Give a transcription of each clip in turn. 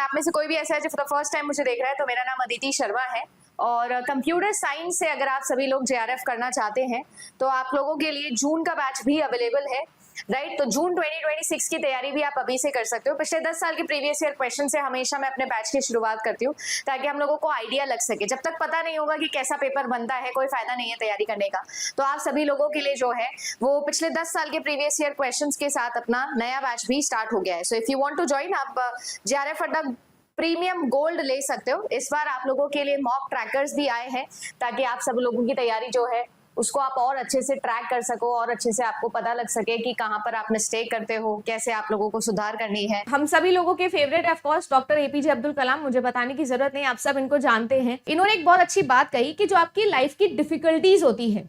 आप में से कोई भी ऐसा है जो फॉर द फर्स्ट टाइम मुझे देख रहा है, तो मेरा नाम अदिति शर्मा है और कंप्यूटर साइंस से अगर आप सभी लोग जेआरएफ करना चाहते हैं तो आप लोगों के लिए जून का बैच भी अवेलेबल है, राइट। तो जून 2026 की तैयारी भी आप अभी से कर सकते हो। पिछले 10 साल के प्रीवियस ईयर क्वेश्चन से हमेशा मैं अपने बैच की शुरुआत करती हूँ ताकि हम लोगों को आइडिया लग सके। जब तक पता नहीं होगा कि कैसा पेपर बनता है, कोई फायदा नहीं है तैयारी करने का। तो आप सभी लोगों के लिए जो है वो पिछले 10 साल के प्रीवियस ईयर क्वेश्चन के साथ अपना नया बैच भी स्टार्ट हो गया है। So if you want to join, आप जेआरएफ अड्डा प्रीमियम गोल्ड ले सकते हो। इस बार आप लोगों के लिए मॉक ट्रैकर्स भी आए हैं ताकि आप सब लोगों की तैयारी जो है उसको आप और अच्छे से ट्रैक कर सको और अच्छे से आपको पता लग सके कि कहाँ पर आप मिस्टेक करते हो, कैसे आप लोगों को सुधार करनी है। हम सभी लोगों के favourite of course doctor APJ Abdul Kalam, मुझे बताने की जरूरत नहीं, आप सब इनको जानते हैं। इन्होंने एक बहुत अच्छी बात कही कि जो आपकी लाइफ की डिफिकल्टीज होती है,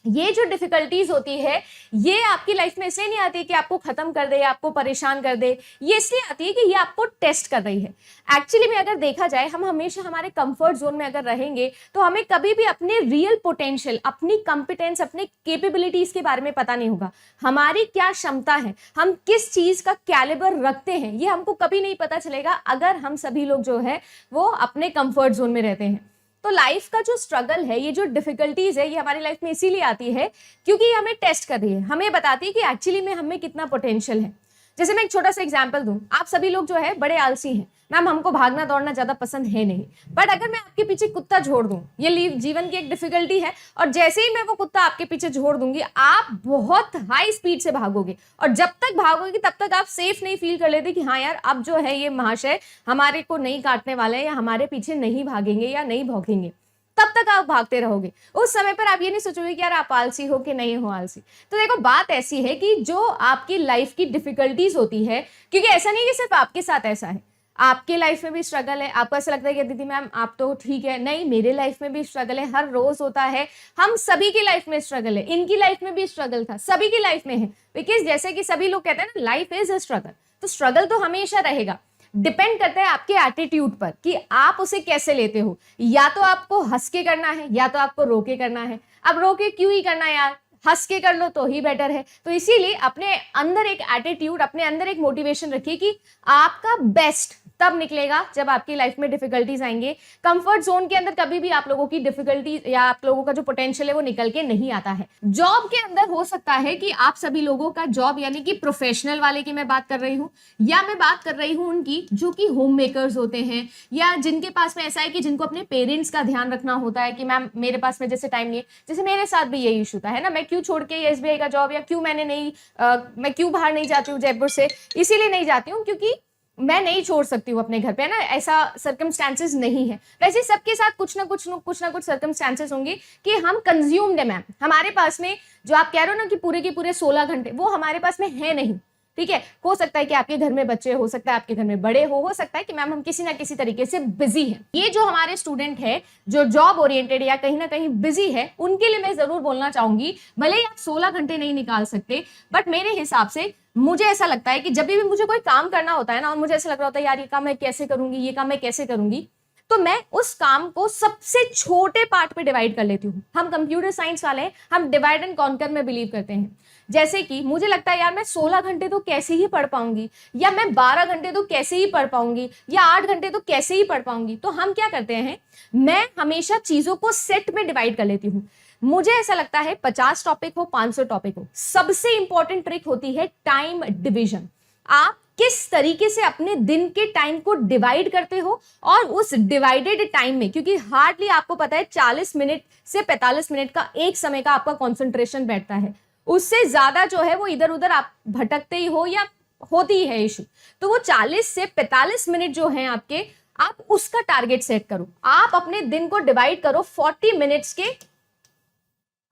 ये जो डिफिकल्टीज होती है ये आपकी लाइफ में इसलिए नहीं आती है कि आपको खत्म कर दे, आपको परेशान कर दे, ये इसलिए आती है कि ये आपको टेस्ट कर रही है। एक्चुअली में अगर देखा जाए, हम हमेशा हमारे कंफर्ट जोन में अगर रहेंगे तो हमें कभी भी अपने रियल पोटेंशियल, अपनी कंपिटेंस, अपने कैपेबिलिटीज के बारे में पता नहीं होगा। हमारी क्या क्षमता है, हम किस चीज का कैलिबर रखते हैं, ये हमको कभी नहीं पता चलेगा अगर हम सभी लोग जो है वो अपने कंफर्ट जोन में रहते हैं। तो लाइफ का जो स्ट्रगल है, ये जो डिफिकल्टीज है, ये हमारी लाइफ में इसीलिए आती है क्योंकि ये हमें टेस्ट कर रही है, हमें बताती है कि एक्चुअली में हमें कितना पोटेंशियल है। जैसे मैं एक छोटा सा एग्जांपल दूं, आप सभी लोग जो है बड़े आलसी हैं। मैम हमको भागना दौड़ना ज्यादा पसंद है नहीं, बट अगर मैं आपके पीछे कुत्ता छोड़ दूं, ये जीवन की एक डिफिकल्टी है, और जैसे ही मैं वो कुत्ता आपके पीछे छोड़ दूंगी आप बहुत हाई स्पीड से भागोगे, और जब तक भागोगे तब तक आप सेफ नहीं फील कर लेते कि हाँ यार अब जो है ये महाशय हमारे को नहीं काटने वाले हैं या हमारे पीछे नहीं भागेंगे या नहीं भौंकेंगे। तब तक आप भागते रहोगे। उस समय पर आप ये नहीं सोचोगे कि यार आप आलसी हो कि नहीं हो आलसी। तो देखो बात ऐसी है कि जो आपकी लाइफ की डिफिकल्टीज होती है, क्योंकि ऐसा नहीं कि सिर्फ आपके साथ ऐसा है, आपके लाइफ में भी स्ट्रगल है। आपको ऐसा लगता है कि दीदी मैम आप तो ठीक है, नहीं मेरे लाइफ में भी स्ट्रगल है, हर रोज होता है, हम सभी की लाइफ में स्ट्रगल है, इनकी लाइफ में भी स्ट्रगल था, सभी की लाइफ में है। बिकॉज जैसे कि सभी लोग कहते हैं ना, लाइफ इज अ स्ट्रगल, तो स्ट्रगल तो हमेशा रहेगा। डिपेंड करता है आपके एटीट्यूड पर कि आप उसे कैसे लेते हो। या तो आपको हंस के करना है या तो आपको रो के करना है। अब रो के क्यों ही करना है यार, हंस के कर लो तो ही बेटर है। तो इसीलिए अपने अंदर एक एटीट्यूड, अपने अंदर एक मोटिवेशन रखिए कि आपका बेस्ट तब निकलेगा जब आपकी लाइफ में डिफिकल्टीज आएंगे। कंफर्ट जोन के अंदर कभी भी आप लोगों की डिफिकल्टी या आप लोगों का जो पोटेंशियल है वो निकल के नहीं आता है। जॉब के अंदर हो सकता है कि आप सभी लोगों का जॉब, यानी कि प्रोफेशनल वाले की मैं बात कर रही हूँ, या मैं बात कर रही हूँ उनकी जो कि होम मेकर्स होते हैं, या जिनके पास में ऐसा है कि जिनको अपने पेरेंट्स का ध्यान रखना होता है कि मैम मेरे पास में जैसे टाइम नहीं है। जैसे मेरे साथ भी यही इशू था, है ना, मैं क्यों छोड़ के एसबीआई का जॉब, या क्यों मैं क्यों बाहर नहीं जाती हूँ जयपुर से, इसीलिए नहीं जाती हूँ क्योंकि मैं नहीं छोड़ सकती हूँ अपने घर पे, ना ऐसा सर्कमस्टांसेस नहीं है। वैसे सबके साथ कुछ ना कुछ सर्कमस्टांसेस होंगे कि हम कंज्यूम्ड है मैम, हमारे पास में जो आप कह रहे हो ना कि पूरे के पूरे 16 घंटे, वो हमारे पास में है नहीं। ठीक है, हो सकता है कि आपके घर में बच्चे, हो सकता है आपके घर में बड़े हो सकता है कि मैम हम किसी ना किसी तरीके से बिजी हैं। ये जो हमारे स्टूडेंट है जो जॉब ओरिएंटेड या कहीं ना कहीं बिजी है, उनके लिए मैं जरूर बोलना चाहूंगी, भले ही आप 16 घंटे नहीं निकाल सकते, बट मेरे हिसाब से मुझे ऐसा लगता है कि जब भी मुझे कोई काम करना होता है ना, और मुझे ऐसा लग रहा होता है यार ये काम मैं कैसे करूंगी, ये काम मैं कैसे करूंगी, तो मैं उस काम को सबसे छोटे पार्ट पे डिवाइड कर लेती हूँ। हम कंप्यूटर साइंस वाले हैं, हम डिवाइड एंड कॉन्कर में बिलीव करते हैं। जैसे कि मुझे लगता है यार मैं 16 घंटे तो कैसे ही पढ़ पाऊंगी, या मैं 12 घंटे तो कैसे ही पढ़ पाऊंगी, या 8 घंटे तो कैसे ही पढ़ पाऊंगी। तो हम क्या करते हैं, मैं हमेशा चीजों को सेट में डिवाइड कर लेती हूँ। मुझे ऐसा लगता है 50 टॉपिक हो, 500 टॉपिक हो, सबसे इंपॉर्टेंट ट्रिक होती है टाइम डिवीजन। आप किस तरीके से अपने दिन के टाइम को डिवाइड करते हो, और उस डिवाइडेड टाइम में, क्योंकि हार्डली आपको पता है 40 मिनट से 45 मिनट का एक समय का आपका कॉन्सेंट्रेशन बैठता है, उससे ज्यादा जो है वो इधर उधर आप भटकते ही हो या होती ही है इशू। तो वो 40 से 45 मिनट जो है आपके, आप उसका टारगेट सेट करो। आप अपने दिन को डिवाइड करो 40 मिनट्स के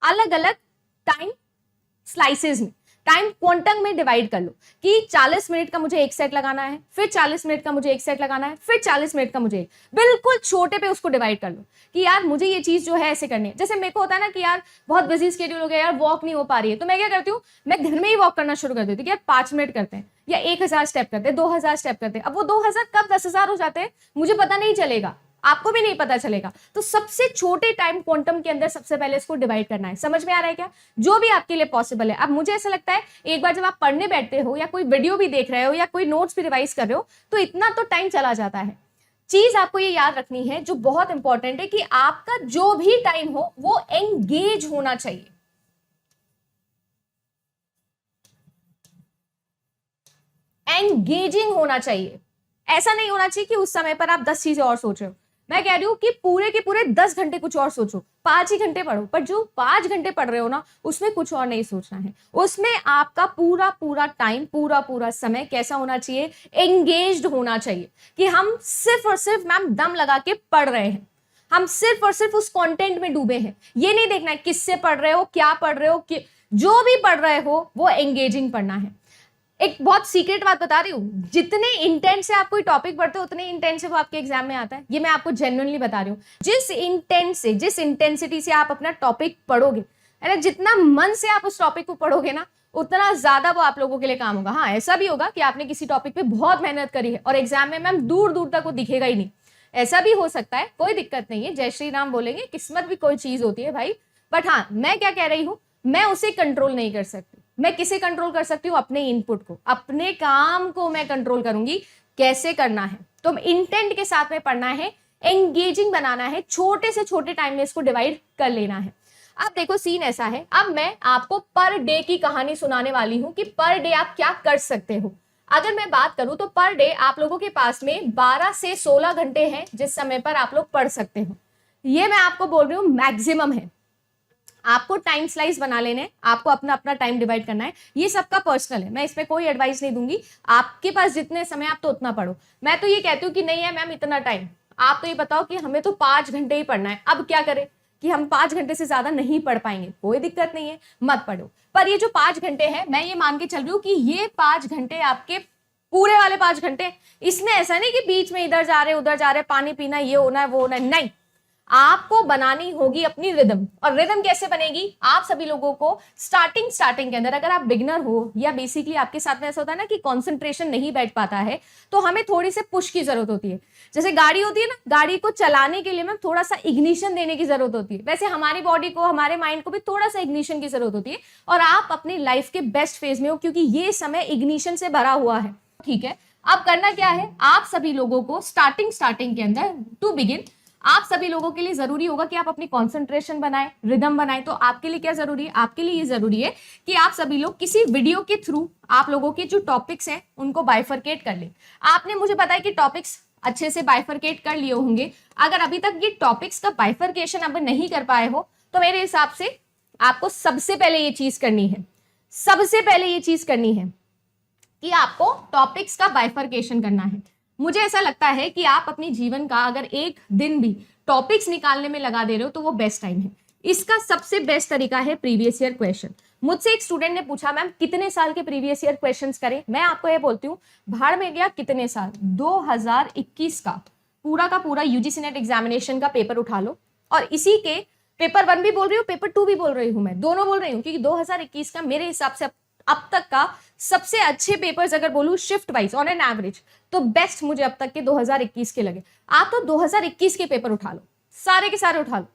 अलग अलग टाइम स्लाइसेस में, टाइम क्वांटम में डिवाइड कर लो कि 40 मिनट का मुझे एक सेट लगाना है, फिर 40 मिनट का मुझे एक सेट लगाना है, फिर 40 मिनट का मुझे एक, बिल्कुल छोटे पे उसको डिवाइड कर लो कि यार मुझे ये चीज जो है ऐसे करनी है। जैसे मेरे को होता है ना कि यार बहुत बिजी स्केड्यूल हो गया, यार वॉक नहीं हो पा रही है, तो मैं क्या करती हूँ, मैं घर में ही वॉक करना शुरू कर देती हूँ कि यार 5 मिनट करते हैं, या 1000 स्टेप करते हैं, 2000 स्टेप करते हैं। अब वो 2000 कब 10,000 हो जाते हैं मुझे पता नहीं चलेगा, आपको भी नहीं पता चलेगा। तो सबसे छोटे टाइम क्वांटम के अंदर सबसे पहले इसको डिवाइड करना है। समझ में आ रहा है क्या? जो भी आपके लिए पॉसिबल है। अब मुझे ऐसा लगता है एक बार जब आप पढ़ने बैठते हो या कोई वीडियो भी देख रहे हो या कोई नोट्स भी रिवाइज कर रहे हो तो इतना तो टाइम चला जाता है। चीज आपको ये याद रखनी है जो बहुत इंपॉर्टेंट है कि आपका जो भी टाइम हो वो एंगेज होना चाहिए। एंगेजिंग होना चाहिए। ऐसा नहीं होना चाहिए कि उस समय पर आप 10 चीजें और सोच रहे हो। मैं कह रही हूं कि पूरे के पूरे 10 घंटे कुछ और सोचो, 5 ही घंटे पढ़ो, पर जो 5 घंटे पढ़ रहे हो ना उसमें कुछ और नहीं सोचना है। उसमें आपका पूरा पूरा टाइम, पूरा पूरा समय कैसा होना चाहिए? एंगेज्ड होना चाहिए कि हम सिर्फ और सिर्फ मैम दम लगा के पढ़ रहे हैं, हम सिर्फ और सिर्फ उस कंटेंट में डूबे हैं। ये नहीं देखना है किससे पढ़ रहे हो, क्या पढ़ रहे हो, जो भी पढ़ रहे हो वो एंगेजिंग पढ़ना है। एक बहुत सीक्रेट बात बता रही हूँ, जितने इंटेंट से आप कोई टॉपिक पढ़ते हो उतने इंटेंट से वो आपके एग्जाम में आता है। ये मैं आपको जेन्युइनली बता रही हूँ। जिस इंटेंट से, जिस इंटेंसिटी से आप अपना टॉपिक पढ़ोगे, है ना, जितना मन से आप उस टॉपिक को पढ़ोगे ना उतना ज्यादा वो आप लोगों के लिए काम होगा। हाँ, ऐसा भी होगा कि आपने किसी टॉपिक पे बहुत मेहनत करी है और एग्जाम में मैम दूर दूर तक वो दिखेगा ही नहीं, ऐसा भी हो सकता है, कोई दिक्कत नहीं है। जय श्री राम बोलेंगे, किस्मत भी कोई चीज होती है भाई। बट हाँ, मैं क्या कह रही हूँ, मैं उसे कंट्रोल नहीं कर सकती। मैं किसे कंट्रोल कर सकती हूँ? अपने इनपुट को, अपने काम को मैं कंट्रोल करूंगी। कैसे करना है? तो इंटेंट के साथ में पढ़ना है, एंगेजिंग बनाना है, छोटे से छोटे टाइम में इसको डिवाइड कर लेना है। अब देखो सीन ऐसा है, अब मैं आपको पर डे की कहानी सुनाने वाली हूं कि पर डे आप क्या कर सकते हो। अगर मैं बात करूं तो पर डे आप लोगों के पास में 12 से 16 घंटे हैं जिस समय पर आप लोग पढ़ सकते हो। ये मैं आपको बोल रही हूँ मैक्सिमम है। आपको टाइम स्लाइस बना लेने, आपको अपना अपना टाइम डिवाइड करना है। ये सबका पर्सनल है, मैं इसमें कोई एडवाइस नहीं दूंगी। आपके पास जितने समय आप तो उतना पढ़ो। मैं तो ये कहती हूँ कि नहीं है मैम इतना टाइम, आप तो ये बताओ कि हमें तो 5 घंटे ही पढ़ना है। अब क्या करें कि हम 5 घंटे से ज्यादा नहीं पढ़ पाएंगे, कोई दिक्कत नहीं है, मत पढ़ो। पर ये जो 5 घंटे हैं, मैं ये मान के चल रही हूँ कि ये 5 घंटे आपके पूरे वाले 5 घंटे, इसमें ऐसा नहीं कि बीच में इधर जा रहे उधर जा रहे, पानी पीना, ये होना है वो होना है, नहीं। आपको बनानी होगी अपनी रिदम। और रिदम कैसे बनेगी? आप सभी लोगों को स्टार्टिंग के अंदर, अगर आप बिगनर हो या बेसिकली आपके साथ में ऐसा होता है ना कि कंसंट्रेशन नहीं बैठ पाता है, तो हमें थोड़ी सी पुश की जरूरत होती है। जैसे गाड़ी होती है ना, गाड़ी को चलाने के लिए में थोड़ा सा इग्निशन देने की जरूरत होती है, वैसे हमारी बॉडी को, हमारे माइंड को भी थोड़ा सा इग्निशन की जरूरत होती है। और आप अपनी लाइफ के बेस्ट फेज में हो क्योंकि ये समय इग्निशन से भरा हुआ है। ठीक है, अब करना क्या है, आप सभी लोगों को स्टार्टिंग के अंदर टू बिगिन, आप सभी लोगों के लिए जरूरी होगा कि आप अपनी कंसंट्रेशन बनाएं, रिदम बनाएं। तो आपके लिए क्या जरूरी है? आपके लिए ये जरूरी है कि आप सभी लोग किसी वीडियो के थ्रू आप लोगों के जो टॉपिक्स हैं उनको बाइफरकेट कर लें। आपने मुझे पता है कि टॉपिक्स अच्छे से बाइफरकेट कर लिए होंगे। अगर अभी तक ये टॉपिक्स का बाइफरकेशन अब नहीं कर पाए हो तो मेरे हिसाब से आपको सबसे पहले ये चीज करनी है, सबसे पहले ये चीज करनी है कि आपको टॉपिक्स का बाइफरकेशन करना है। मुझे ऐसा लगता है कि आप अपने जीवन का अगर एक दिन भी टॉपिक्स निकालने में लगा दे रहे हो तो वो बेस्ट टाइम है। इसका सबसे बेस्ट तरीका है प्रीवियस ईयर क्वेश्चन। मुझसे एक स्टूडेंट ने पूछा मैम कितने साल के प्रीवियस ईयर क्वेश्चंस करें? मैं आपको ये बोलती हूँ, भाड़ में गया कितने साल, 2021 का पूरा यूजीसी नेट एग्जामिनेशन का पेपर उठा लो और इसी के पेपर 1 भी बोल रही हूँ, पेपर 2 भी बोल रही हूँ, मैं दोनों बोल रही हूँ क्योंकि 2021 का मेरे हिसाब से अब तक का सबसे अच्छे पेपर्स अगर बोलूं shift wise on an average तो बेस्ट मुझे अब तक के 2021 के लगे। आप तो 2021 के पेपर उठा लो, सारे के सारे उठा लो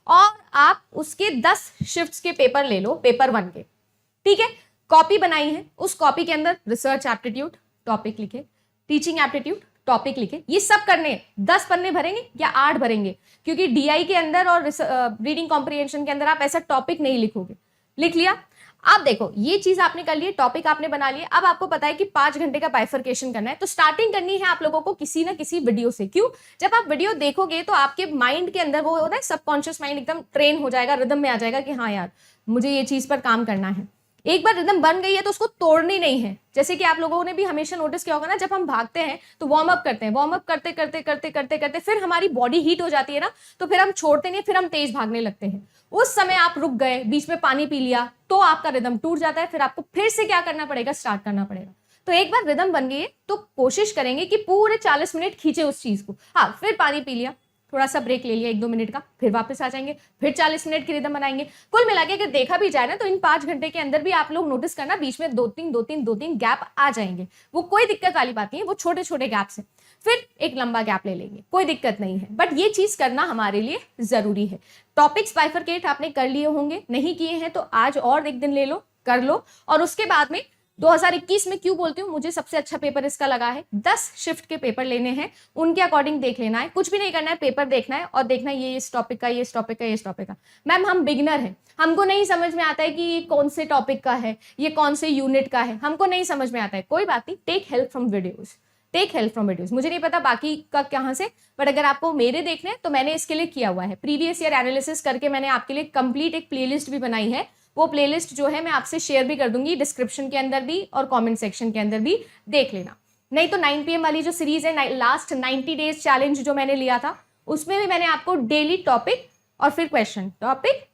और आप उसके 10 शिफ्ट्स के पेपर ले लो, पेपर 1 के। ठीक है, कॉपी बनाई है, उस कॉपी के अंदर रिसर्च एप्टीट्यूड टॉपिक लिखे, टीचिंग एप्टीट्यूड टॉपिक लिखे, ये सब करने 10 पन्ने भरेंगे या 8 भरेंगे क्योंकि डीआई के अंदर और रीडिंग कॉम्प्रिहेंशन के अंदर आप ऐसा टॉपिक नहीं लिखोगे। लिख लिया? अब देखो ये चीज आपने कर ली, टॉपिक आपने बना लिया। अब आपको पता है कि 5 घंटे का बाइफरकेशन करना है, तो स्टार्टिंग करनी है आप लोगों को किसी ना किसी वीडियो से। क्यों? जब आप वीडियो देखोगे तो आपके माइंड के अंदर वो होता है सबकॉन्शियस माइंड एकदम ट्रेन हो जाएगा, रिदम में आ जाएगा कि हाँ यार मुझे ये चीज पर काम करना है। एक बार रिदम बन गई है तो उसको तोड़नी नहीं है। जैसे कि आप लोगों ने भी हमेशा नोटिस किया होगा ना, जब हम भागते हैं तो वार्म अप करते हैं, वार्म अप करते करते करते करते करते फिर हमारी बॉडी हीट हो जाती है ना, तो फिर हम छोड़ते नहीं, फिर हम तेज भागने लगते हैं। उस समय आप रुक गए, बीच में पानी पी लिया तो आपका रिदम टूट जाता है, फिर आपको फिर से क्या करना पड़ेगा, स्टार्ट करना पड़ेगा। तो एक बार रिदम बन गई है तो कोशिश करेंगे कि पूरे 40 मिनट खींचे उस चीज को। हाँ, फिर पानी पी लिया, थोड़ा सा ब्रेक ले लिया 1-2 मिनट का, फिर वापस आ जाएंगे, फिर 40 मिनट की रिदम बनाएंगे। कुल मिला के अगर देखा भी जाए ना तो इन 5 घंटे के अंदर भी आप लोग नोटिस करना बीच में 2-3 गैप आ जाएंगे। वो कोई दिक्कत वाली बात नहीं है, वो छोटे छोटे गैप्स हैं। फिर एक लंबा गैप ले लेंगे, कोई दिक्कत नहीं है, बट ये चीज करना हमारे लिए जरूरी है। टॉपिक्स बाइफरकेट आपने कर लिए होंगे, नहीं किए हैं तो आज और एक दिन ले लो, कर लो। और उसके बाद में 2021 में क्यों बोलती हूँ, मुझे सबसे अच्छा पेपर इसका लगा है, 10 शिफ्ट के पेपर लेने हैं, उनके अकॉर्डिंग देख लेना है, कुछ भी नहीं करना है, पेपर देखना है और देखना है ये इस टॉपिक का, ये इस टॉपिक का, ये इस टॉपिक का। मैम हम बिगिनर हैं, हमको नहीं समझ में आता है कि ये कौन से टॉपिक का है, ये कौन से यूनिट का है, हमको नहीं समझ में आता है, कोई बात नहीं, take help from videos, take help from videos. मुझे नहीं पता बाकी का कहाँ से, बट अगर आपको मेरे देखने हैं तो मैंने इसके लिए किया हुआ है, प्रीवियस ईयर एनालिसिस करके मैंने आपके लिए कंप्लीट एक प्लेलिस्ट भी बनाई है। वो प्लेलिस्ट जो है मैं आपसे शेयर भी कर दूंगी डिस्क्रिप्शन के अंदर भी और कमेंट सेक्शन के अंदर भी, देख लेना। नहीं तो 9 PM वाली जो सीरीज है, लास्ट 90 डेज चैलेंज जो मैंने लिया था, उसमें भी मैंने आपको डेली टॉपिक और फिर क्वेश्चन, टॉपिक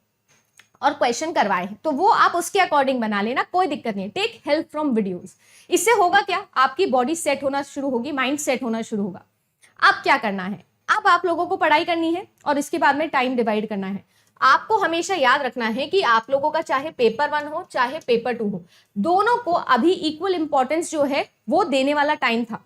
और क्वेश्चन करवाए हैं, तो वो आप उसके अकॉर्डिंग बना लेना, कोई दिक्कत नहीं है। Take help from videos. इससे होगा क्या, आपकी बॉडी सेट होना शुरू होगी, माइंड सेट होना शुरू होगा। अब क्या करना है, अब आप लोगों को पढ़ाई करनी है और इसके बाद में टाइम डिवाइड करना है। आपको हमेशा याद रखना है कि आप लोगों का चाहे पेपर 1 हो चाहे पेपर 2 हो, दोनों को अभी इक्वल इंपॉर्टेंस जो है वो देने वाला टाइम था।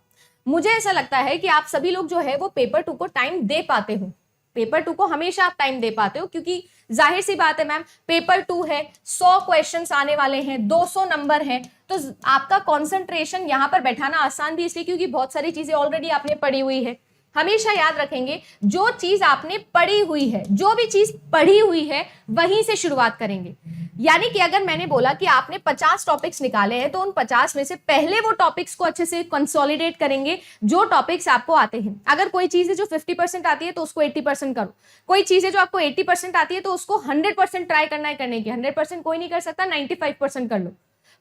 मुझे ऐसा लगता है कि आप सभी लोग जो है वो पेपर 2 को टाइम दे पाते हो, पेपर 2 को हमेशा आप टाइम दे पाते हो, क्योंकि जाहिर सी बात है मैम, पेपर 2 है, 100 क्वेश्चंस आने वाले हैं, 200 नंबर है, तो आपका कंसंट्रेशन यहाँ पर बैठाना आसान भी इसलिए क्योंकि बहुत सारी चीजें ऑलरेडी आपने पढ़ी हुई है। हमेशा याद रखेंगे, जो चीज आपने पढ़ी हुई है, जो भी चीज पढ़ी हुई है वहीं से शुरुआत करेंगे। यानी कि अगर मैंने बोला कि आपने 50 टॉपिक्स निकाले हैं, तो उन 50 में से पहले वो टॉपिक्स को अच्छे से कंसोलिडेट करेंगे जो टॉपिक्स आपको आते हैं। अगर कोई चीज है जो 50% आती है तो उसको 80% करो, कोई चीज है जो आपको 80% आती है तो उसको 100% ट्राई करना है करने की। 100% कोई नहीं कर सकता, 95% कर लो,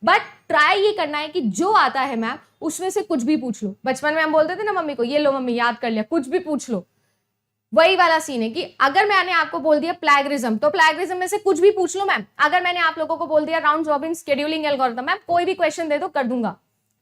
बट ट्राई ये करना है कि जो आता है मैम उसमें से कुछ भी पूछ लो। बचपन में हम बोलते थे ना मम्मी को, ये लो मम्मी याद कर लिया, कुछ भी पूछ लो। वही वाला सीन है कि अगर मैंने आपको बोल दिया प्लैगरिज्म, तो प्लैगरिज्म में से कुछ भी पूछ लो मैम। अगर मैंने आप लोगों को बोल दिया round robin scheduling algorithm, ma'am कोई भी क्वेश्चन दे दो कर दूंगा।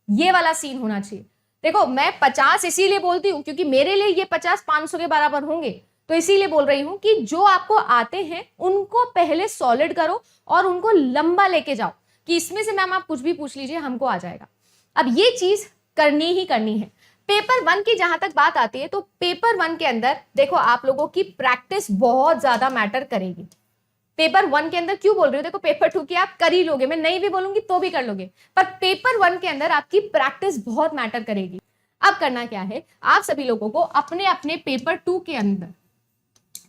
ये वाला सीन होना चाहिए। देखो मैं 50 इसीलिए बोलती हूँ क्योंकि मेरे लिए ये 50 500 के बराबर होंगे, तो इसीलिए बोल रही हूँ कि जो आपको आते हैं उनको पहले सॉलिड करो और उनको लंबा लेके जाओ कि इसमें से मैम आप कुछ भी पूछ लीजिए हमको आ जाएगा। अब ये चीज करनी ही करनी है। पेपर 1 की जहां तक बात आती है तो पेपर 1 के अंदर देखो आप लोगों की प्रैक्टिस बहुत ज्यादा मैटर करेगी। पेपर 1 के अंदर क्यों बोल रही हूँ, देखो पेपर 2 की आप कर ही लोगे, मैं नहीं भी बोलूंगी तो भी कर लोगे, पर पेपर 1 के अंदर आपकी प्रैक्टिस बहुत मैटर करेगी। अब करना क्या है, आप सभी लोगों को अपने अपने पेपर 2 के अंदर,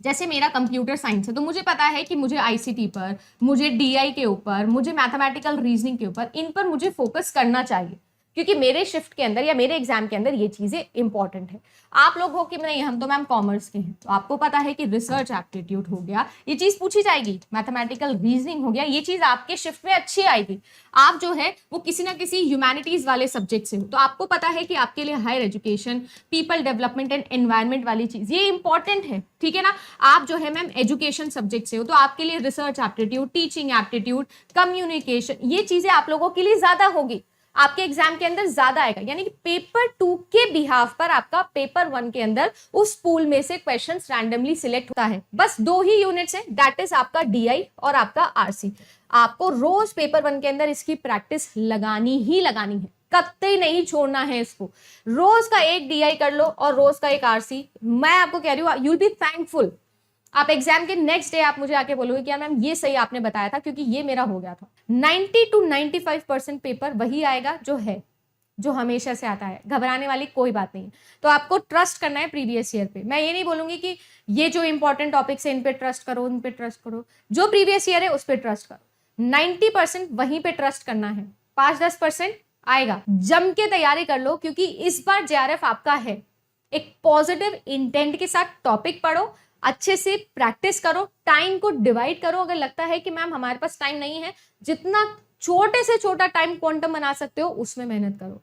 जैसे मेरा कंप्यूटर साइंस है तो मुझे पता है कि मुझे आईसीटी पर, मुझे डीआई के ऊपर, मुझे मैथमेटिकल रीजनिंग के ऊपर, इन पर मुझे फोकस करना चाहिए क्योंकि मेरे शिफ्ट के अंदर या मेरे एग्जाम के अंदर ये चीजें इंपॉर्टेंट है। आप लोग हो कि नहीं हम तो मैम कॉमर्स के हैं, तो आपको पता है कि रिसर्च एप्टीट्यूड हो गया, ये चीज पूछी जाएगी, मैथमेटिकल रीजनिंग हो गया, ये चीज आपके शिफ्ट में अच्छी आएगी। आप जो है वो किसी ना किसी ह्यूमैनिटीज वाले सब्जेक्ट से हो, तो आपको पता है कि आपके लिए higher education, people development and environment वाली चीज ये इंपॉर्टेंट है, ठीक है ना। आप जो है मैम एजुकेशन सब्जेक्ट से हो तो आपके लिए research aptitude, teaching aptitude, communication, ये चीजें आप लोगों के लिए ज्यादा होगी, आपके एग्जाम के अंदर ज्यादा आएगा। यानी कि पेपर 2 के बिहाफ पर आपका पेपर 1 के अंदर उस पूल में से क्वेश्चंस रैंडमली सिलेक्ट होता है। बस 2 ही यूनिट्स है, दैट इज आपका डीआई और आपका आरसी। आपको रोज पेपर 1 के अंदर इसकी प्रैक्टिस लगानी ही लगानी है, कतई नहीं छोड़ना है इसको। रोज का एक डीआई कर लो और रोज का एक आरसी। मैं आपको कह रही हूँ यू विल बी थैंकफुल। आप एग्जाम के नेक्स्ट डे आप मुझे आके बोलोगे क्या मैम ये सही आपने बताया था, क्योंकि ये मेरा हो गया था। 90 to 95% पेपर वही आएगा जो है, जो हमेशा से आता है, घबराने वाली कोई बात नहीं। तो आपको ट्रस्ट करना है प्रीवियस ईयर पे। मैं ये नहीं बोलूंगी कि ये जो इंपॉर्टेंट टॉपिक्स है इन पे ट्रस्ट करो, इन पे ट्रस्ट करो, जो प्रीवियस ईयर है उस पर ट्रस्ट करो। 90% वहीं पे ट्रस्ट करना है, 5-10% आएगा। जम के तैयारी कर लो क्योंकि इस बार जेआरएफ आपका है। एक पॉजिटिव इंटेंट के साथ टॉपिक पढ़ो, अच्छे से प्रैक्टिस करो, टाइम को डिवाइड करो। अगर लगता है कि मैम हमारे पास टाइम नहीं है, जितना छोटे से छोटा टाइम क्वांटम बना सकते हो उसमें मेहनत करो।